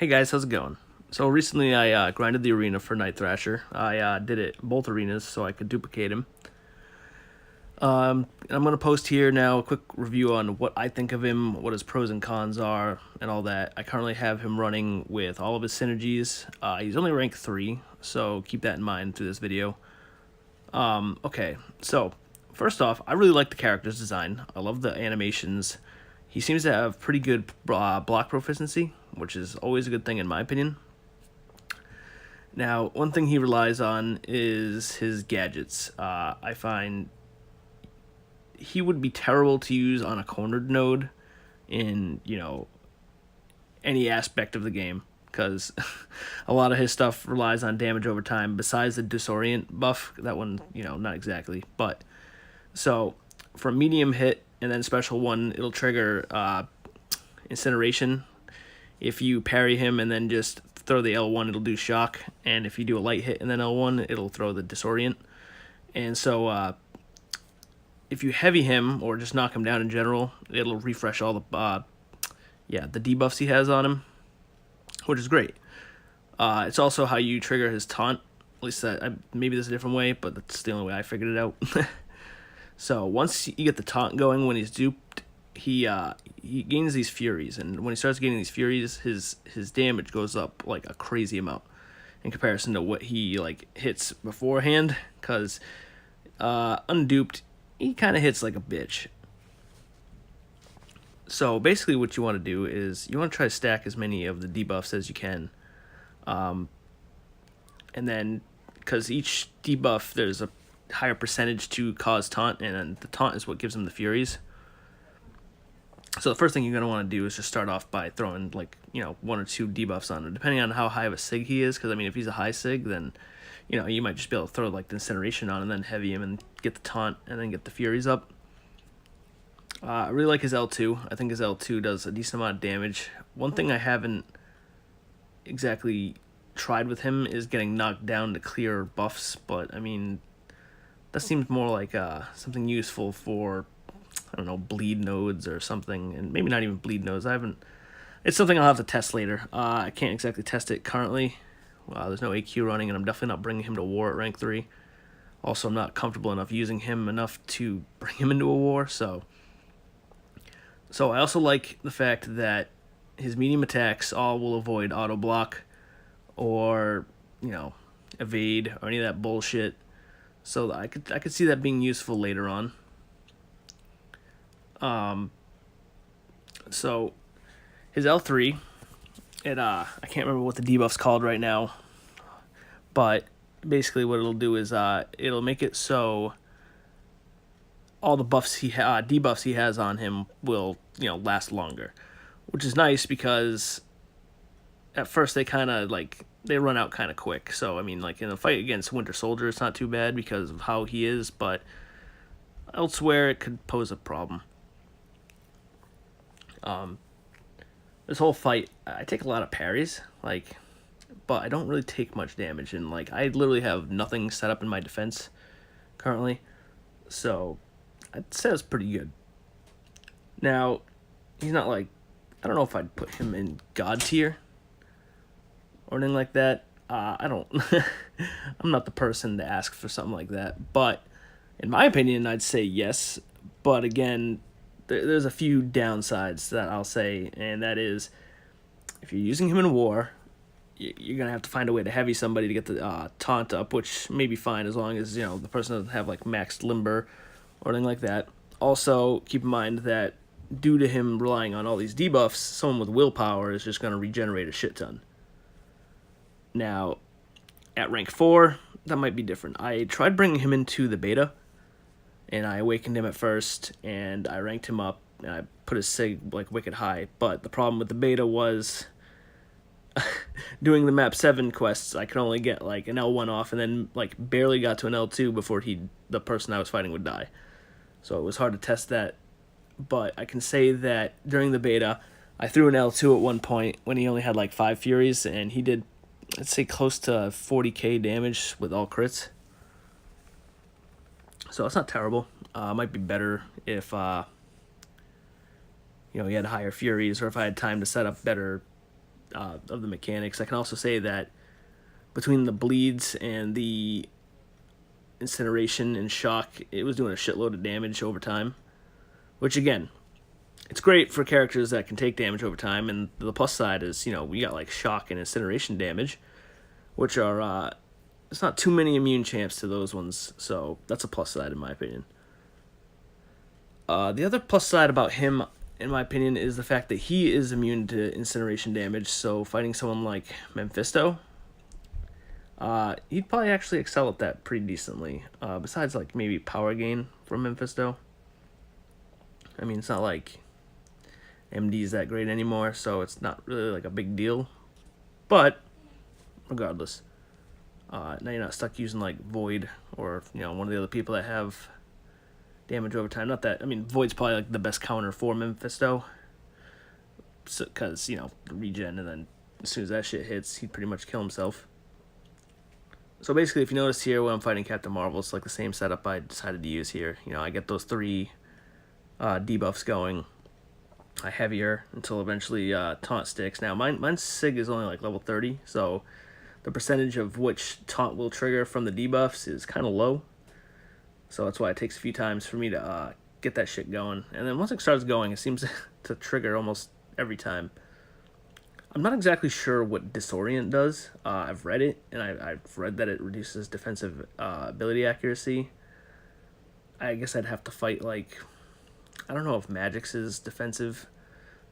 Hey guys, how's it going? So recently I grinded the arena for Night Thrasher. I did it both arenas so I could duplicate him. And I'm gonna post here now a quick review on what I think of him, what his pros and cons are, and all that. I currently have him running with all of his synergies. He's only rank 3, so keep that in mind through this video. Okay, so first off, I really like the character's design. I love the animations. He seems to have pretty good block proficiency, which is always a good thing in my opinion. Now, one thing he relies on is his gadgets. I find he would be terrible to use on a cornered node in, any aspect of the game, because a lot of his stuff relies on damage over time, besides the disorient buff. That one, not exactly. But, so, for a medium hit and then special one, it'll trigger incineration. If you parry him and then just throw the L1, it'll do shock. And if you do a light hit and then L1, it'll throw the disorient. And so, if you heavy him or just knock him down in general, it'll refresh all the the debuffs he has on him, which is great. It's also how you trigger his taunt. At least maybe there's a different way, but that's the only way I figured it out. So once you get the taunt going when he's duped, he gains these furies, and when he starts getting these furies, his damage goes up like a crazy amount in comparison to what he hits beforehand. Cause unduped, he kind of hits like a bitch. So basically what you want to do is you want to try to stack as many of the debuffs as you can. And then, because each debuff, there's a higher percentage to cause taunt, and the taunt is what gives him the furies. So the first thing you're going to want to do is just start off by throwing, one or two debuffs on him, depending on how high of a sig he is. Because, if he's a high sig, then, you might just be able to throw, the incineration on and then heavy him and get the taunt and then get the furies up. I really like his L2. I think his L2 does a decent amount of damage. One thing I haven't exactly tried with him is getting knocked down to clear buffs, but, that seems more like something useful for, I don't know, bleed nodes or something, and maybe not even bleed nodes. It's something I'll have to test later. I can't exactly test it currently. There's no AQ running, and I'm definitely not bringing him to war at rank 3. Also, I'm not comfortable enough using him enough to bring him into a war, so I also like the fact that his medium attacks all will avoid auto block or, evade or any of that bullshit. So I could see that being useful later on. So his L3, I can't remember what the debuff's called right now, but basically what it'll do is it'll make it so all the debuffs he has on him will last longer, which is nice because at first they kind of they run out kind of quick. So in a fight against Winter Soldier, it's not too bad because of how he is, but elsewhere it could pose a problem. This whole fight, I take a lot of parries, but I don't really take much damage, and I literally have nothing set up in my defense currently, so I'd say it's pretty good. Now, he's not I don't know if I'd put him in God tier or anything like that. I don't, I'm not the person to ask for something like that, but in my opinion, I'd say yes. But again, there's a few downsides that I'll say, and that is, if you're using him in war, you're going to have to find a way to heavy somebody to get the taunt up, which may be fine as long as, the person doesn't have, maxed limber or anything like that. Also, keep in mind that due to him relying on all these debuffs, someone with willpower is just going to regenerate a shit ton. Now, at rank 4, that might be different. I tried bringing him into the beta, and I awakened him at first, and I ranked him up, and I put his sig, wicked high. But the problem with the beta was doing the map 7 quests, I could only get, an L1 off, and then, barely got to an L2 before the person I was fighting would die. So it was hard to test that. But I can say that during the beta, I threw an L2 at one point when he only had, 5 Furies, and he did, let's say, close to 40k damage with all crits. So it's not terrible. Might be better if he had higher Furies, or if I had time to set up better of the mechanics. I can also say that between the bleeds and the incineration and shock, it was doing a shitload of damage over time, which again, it's great for characters that can take damage over time. And the plus side is, we got like shock and incineration damage, which are it's not too many immune champs to those ones, so that's a plus side in my opinion. The other plus side about him, in my opinion, is the fact that he is immune to incineration damage. So fighting someone like Mephisto, he'd probably actually excel at that pretty decently. Besides, like, maybe power gain from Mephisto. I mean, it's not like MD's that great anymore, so it's not really like a big deal. But regardless, now you're not stuck using like Void or one of the other people that have damage over time. Not that, I mean, Void's probably like the best counter for Mephisto, because regen, and then as soon as that shit hits, he'd pretty much kill himself. So basically, if you notice here when I'm fighting Captain Marvel, it's like the same setup I decided to use here. I get those 3 debuffs going. I heavier until eventually taunt sticks. Now mine's Sig is only like level 30, so the percentage of which taunt will trigger from the debuffs is kind of low. So that's why it takes a few times for me to get that shit going. And then once it starts going, it seems to trigger almost every time. I'm not exactly sure what Disorient does. I've read it, and I've read that it reduces defensive ability accuracy. I guess I'd have to fight, like, I don't know if Magix is defensive.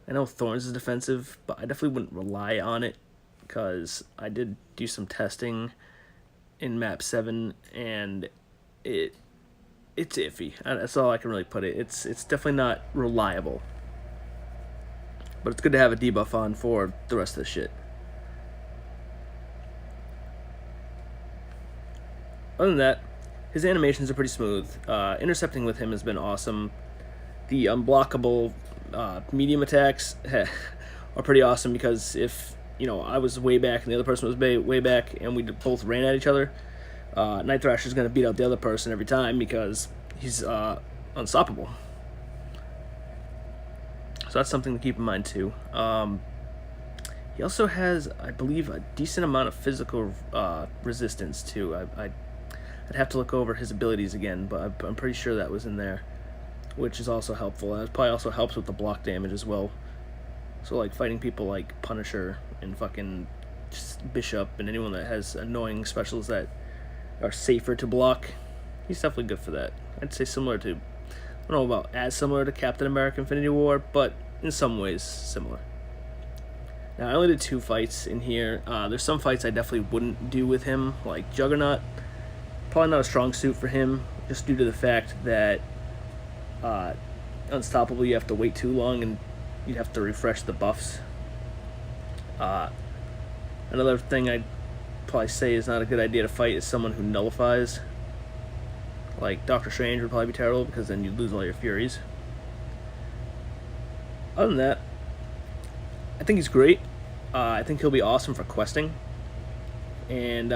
I know Thorns is defensive, but I definitely wouldn't rely on it, because I did do some testing in map 7, and it's iffy. That's all I can really put it. It's definitely not reliable. But it's good to have a debuff on for the rest of the shit. Other than that, his animations are pretty smooth. Intercepting with him has been awesome. The unblockable medium attacks are pretty awesome, because if I was way back and the other person was way back and we both ran at each other, Night Thrasher's going to beat out the other person every time because he's unstoppable. So that's something to keep in mind too. He also has, I believe, a decent amount of physical resistance too. I'd have to look over his abilities again, but I'm pretty sure that was in there, which is also helpful. And it probably also helps with the block damage as well. So like fighting people like Punisher and fucking Bishop and anyone that has annoying specials that are safer to block, he's definitely good for that. I'd say similar to, I don't know about as similar to Captain America Infinity War, but in some ways similar. Now, I only did 2 fights in here. There's some fights I definitely wouldn't do with him, like Juggernaut. Probably not a strong suit for him, just due to the fact that Unstoppable, you have to wait too long and you'd have to refresh the buffs. Another thing I'd probably say is not a good idea to fight is someone who nullifies. Like Doctor Strange would probably be terrible, because then you'd lose all your Furies. Other than that, I think he's great. I think he'll be awesome for questing, and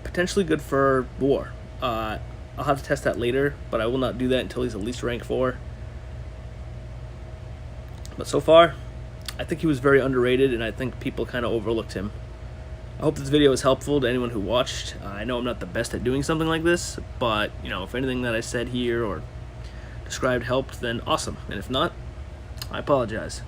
potentially good for war. I'll have to test that later, but I will not do that until he's at least rank 4. But so far, I think he was very underrated, and I think people kind of overlooked him. I hope this video was helpful to anyone who watched. I know I'm not the best at doing something like this, but, if anything that I said here or described helped, then awesome. And if not, I apologize.